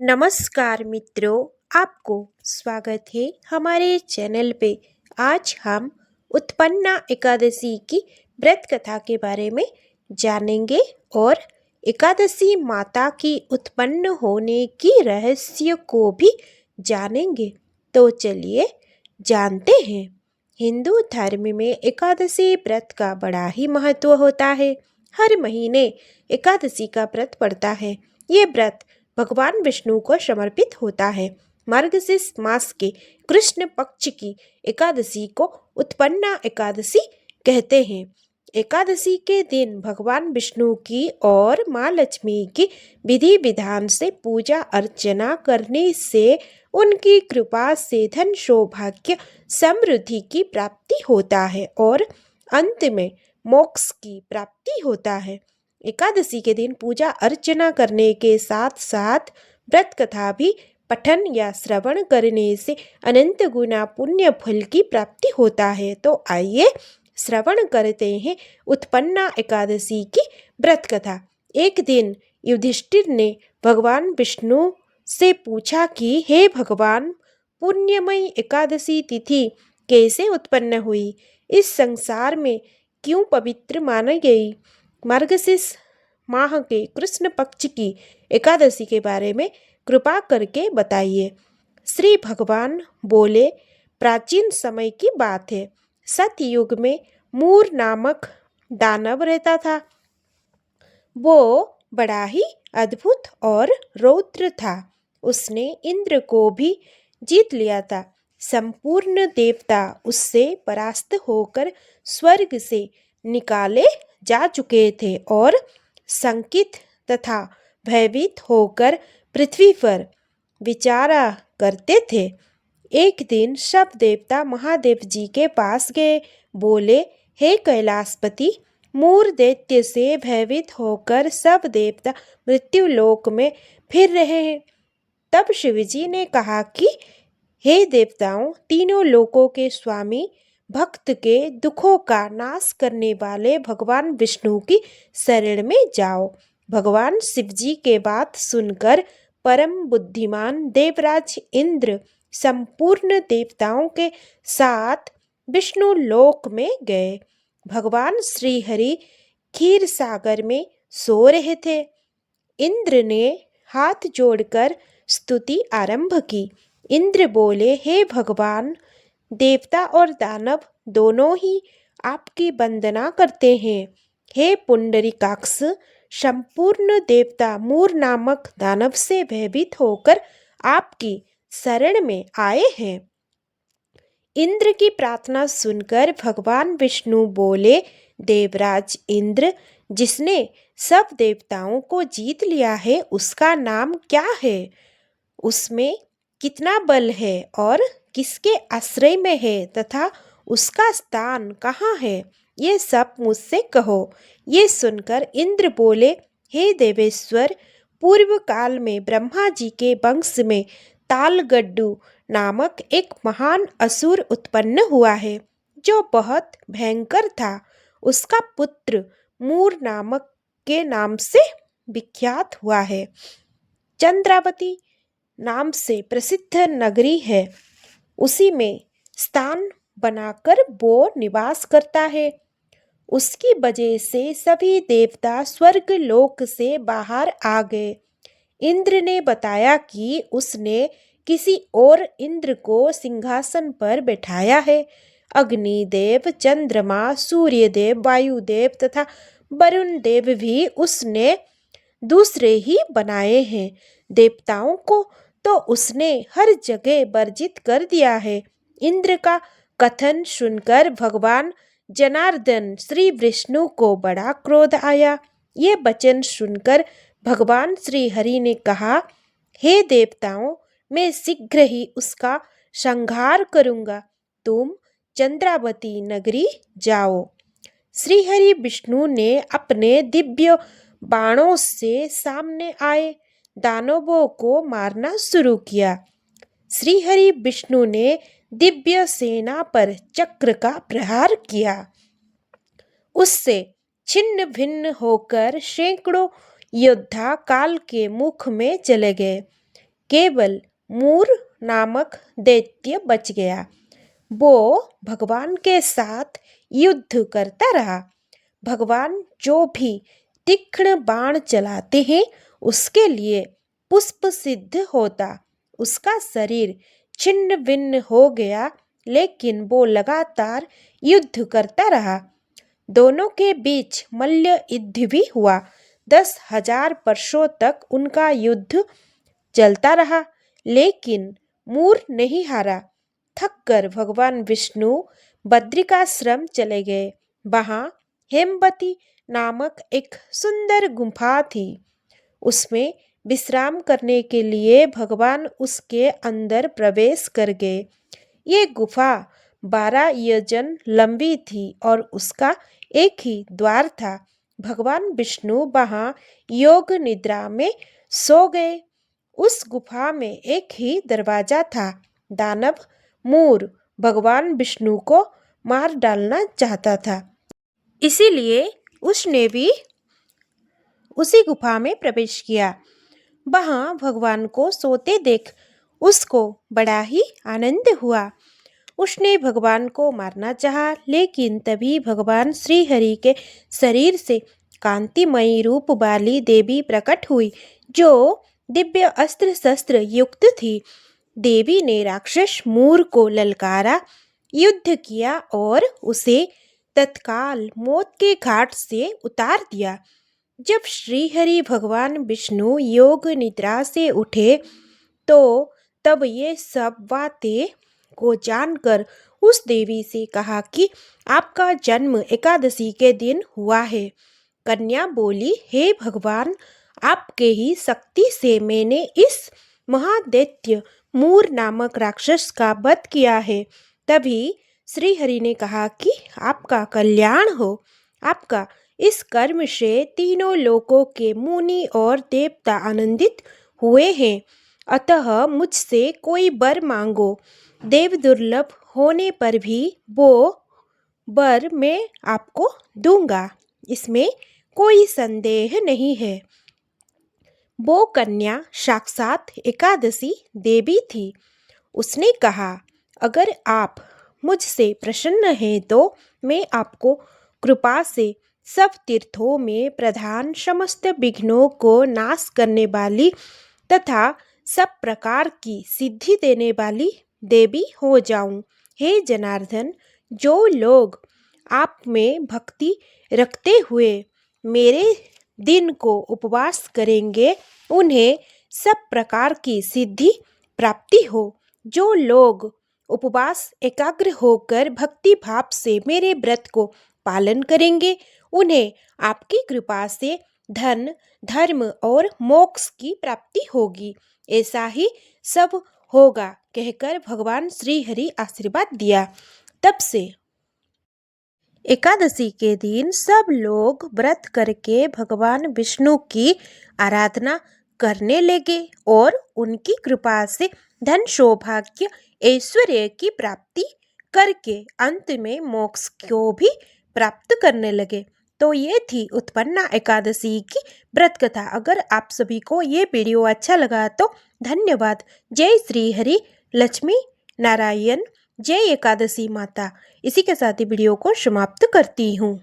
नमस्कार मित्रों, आपको स्वागत है हमारे चैनल पे। आज हम उत्पन्ना एकादशी की व्रत कथा के बारे में जानेंगे और एकादशी माता की उत्पन्न होने की रहस्य को भी जानेंगे। तो चलिए जानते हैं। हिंदू धर्म में एकादशी व्रत का बड़ा ही महत्व होता है। हर महीने एकादशी का व्रत पड़ता है। ये व्रत भगवान विष्णु को समर्पित होता है। मार्गशीर्ष मास के कृष्ण पक्ष की एकादशी को उत्पन्ना एकादशी कहते हैं। एकादशी के दिन भगवान विष्णु की और माँ लक्ष्मी की विधि विधान से पूजा अर्चना करने से उनकी कृपा से धन सौभाग्य समृद्धि की प्राप्ति होता है और अंत में मोक्ष की प्राप्ति होता है। एकादशी के दिन पूजा अर्चना करने के साथ साथ व्रत कथा भी पठन या श्रवण करने से अनंत गुना पुण्य फल की प्राप्ति होता है। तो आइए श्रवण करते हैं उत्पन्ना एकादशी की व्रत कथा। एक दिन युधिष्ठिर ने भगवान विष्णु से पूछा कि हे भगवान, पुण्यमयी एकादशी तिथि कैसे उत्पन्न हुई? इस संसार में क्यों पवित्र मानी गई? मार्गशीर्ष माह के कृष्ण पक्ष की एकादशी के बारे में कृपा करके बताइए। श्री भगवान बोले, प्राचीन समय की बात है। सतयुग में मूर नामक दानव रहता था। वो बड़ा ही अद्भुत और रौद्र था। उसने इंद्र को भी जीत लिया था। संपूर्ण देवता उससे परास्त होकर स्वर्ग से निकाले जा चुके थे और संकित तथा भयभीत होकर पृथ्वी पर विचारा करते थे। एक दिन सब देवता महादेव जी के पास गए। बोले, हे कैलाशपति, मूर दैत्य से भयभीत होकर सब देवता मृत्यु लोक में फिर रहे हैं। तब शिवजी ने कहा कि हे देवताओं, तीनों लोकों के स्वामी, भक्त के दुखों का नाश करने वाले भगवान विष्णु की शरण में जाओ। भगवान शिवजी के बात सुनकर परम बुद्धिमान देवराज इंद्र संपूर्ण देवताओं के साथ विष्णु लोक में गए। भगवान श्री हरि क्षीर सागर में सो रहे थे। इंद्र ने हाथ जोड़कर स्तुति आरंभ की। इंद्र बोले, हे भगवान, देवता और दानव दोनों ही आपकी वंदना करते हैं। हे पुंडरीकाक्ष, संपूर्ण देवता मूर नामक दानव से भयभीत होकर आपकी शरण में आए हैं। इंद्र की प्रार्थना सुनकर भगवान विष्णु बोले, देवराज इंद्र, जिसने सब देवताओं को जीत लिया है उसका नाम क्या है? उसमें कितना बल है और किसके आश्रय में है तथा उसका स्थान कहाँ है? ये सब मुझसे कहो। ये सुनकर इंद्र बोले, हे देवेश्वर, पूर्व काल में ब्रह्मा जी के वंश में तालगड्डू नामक एक महान असुर उत्पन्न हुआ है जो बहुत भयंकर था। उसका पुत्र मूर नामक के नाम से विख्यात हुआ है। चंद्रावती नाम से प्रसिद्ध नगरी है, उसी में स्थान बनाकर वो निवास करता है। उसकी वजह से सभी देवता स्वर्ग लोक से बाहर आ गए। इंद्र ने बताया कि उसने किसी और इंद्र को सिंहासन पर बैठाया है। अग्निदेव, चंद्रमा, सूर्यदेव, वायुदेव तथा वरुण देव भी उसने दूसरे ही बनाए हैं। देवताओं को तो उसने हर जगह वर्जित कर दिया है। इंद्र का कथन सुनकर भगवान जनार्दन श्री विष्णु को बड़ा क्रोध आया। ये वचन सुनकर भगवान श्री हरि ने कहा, हे देवताओं, मैं शीघ्र ही उसका संहार करूंगा। तुम चंद्रावती नगरी जाओ। श्रीहरि विष्णु ने अपने दिव्य बाणों से सामने आए दानवों को मारना शुरू किया। श्रीहरि विष्णु ने दिव्य सेना पर चक्र का प्रहार किया। उससे छिन्न भिन्न होकर सैकड़ों योद्धा काल के मुख में चले गए। केवल मूर नामक दैत्य बच गया। वो भगवान के साथ युद्ध करता रहा। भगवान जो भी तीक्ष्ण बाण चलाते हैं उसके लिए पुष्प सिद्ध होता। उसका शरीर छिन्न भिन्न हो गया, लेकिन वो लगातार युद्ध करता रहा। दोनों के बीच मल्ल युद्ध भी हुआ। 10,000 वर्षों तक उनका युद्ध चलता रहा, लेकिन मूर नहीं हारा। थककर भगवान विष्णु बद्रिकाश्रम चले गए। वहां हेमवती नामक एक सुंदर गुफा थी। उसमें विश्राम करने के लिए भगवान उसके अंदर प्रवेश कर गए। ये गुफा 12 योजन लंबी थी और उसका एक ही द्वार था। भगवान विष्णु वहां योग निद्रा में सो गए। उस गुफा में एक ही दरवाजा था। दानव मूर भगवान विष्णु को मार डालना चाहता था, इसीलिए उसने भी उसी गुफा में प्रवेश किया। वहां भगवान को सोते देख उसको बड़ा ही आनंद हुआ। उसने भगवान को मारना चाहा, लेकिन तभी भगवान श्री हरि के शरीर से कांतिमयी रूप वाली देवी प्रकट हुई, जो दिव्य अस्त्र शस्त्र युक्त थी। देवी ने राक्षस मूर को ललकारा, युद्ध किया और उसे तत्काल मौत के घाट से उतार दिया। जब श्रीहरि भगवान विष्णु योग निद्रा से उठे तो तब ये सब बातें को जानकर उस देवी से कहा कि आपका जन्म एकादशी के दिन हुआ है। कन्या बोली, हे भगवान, आपके ही शक्ति से मैंने इस महादैत्य मूर नामक राक्षस का वध किया है। तभी श्रीहरि ने कहा कि आपका कल्याण हो। आपका इस कर्म से तीनों लोकों के मुनि और देवता आनंदित हुए हैं। अतः मुझसे कोई वर मांगो। देव दुर्लभ होने पर भी वो वर मैं आपको दूंगा, इसमें कोई संदेह नहीं है। वो कन्या साक्षात एकादशी देवी थी। उसने कहा, अगर आप मुझसे प्रसन्न हैं तो मैं आपको कृपा से सब तीर्थों में प्रधान, समस्त विघ्नों को नाश करने वाली तथा सब प्रकार की सिद्धि देने वाली देवी हो जाऊं। हे जनार्दन, जो लोग आप में भक्ति रखते हुए मेरे दिन को उपवास करेंगे, उन्हें सब प्रकार की सिद्धि प्राप्ति हो। जो लोग उपवास एकाग्र होकर भक्ति भाव से मेरे व्रत को पालन करेंगे, उन्हें आपकी कृपा से धन, धर्म और मोक्ष की प्राप्ति होगी। ऐसा ही सब होगा, कहकर भगवान श्री हरि आशीर्वाद दिया। तब से एकादशी के दिन सब लोग व्रत करके भगवान विष्णु की आराधना करने लगे और उनकी कृपा से धन, सौभाग्य, ऐश्वर्य की प्राप्ति करके अंत में मोक्ष को भी प्राप्त करने लगे। तो ये थी उत्पन्ना एकादशी की व्रत कथा। अगर आप सभी को ये वीडियो अच्छा लगा तो धन्यवाद। जय श्री हरि, लक्ष्मी नारायण, जय एकादशी माता। इसी के साथ ही वीडियो को समाप्त करती हूँ।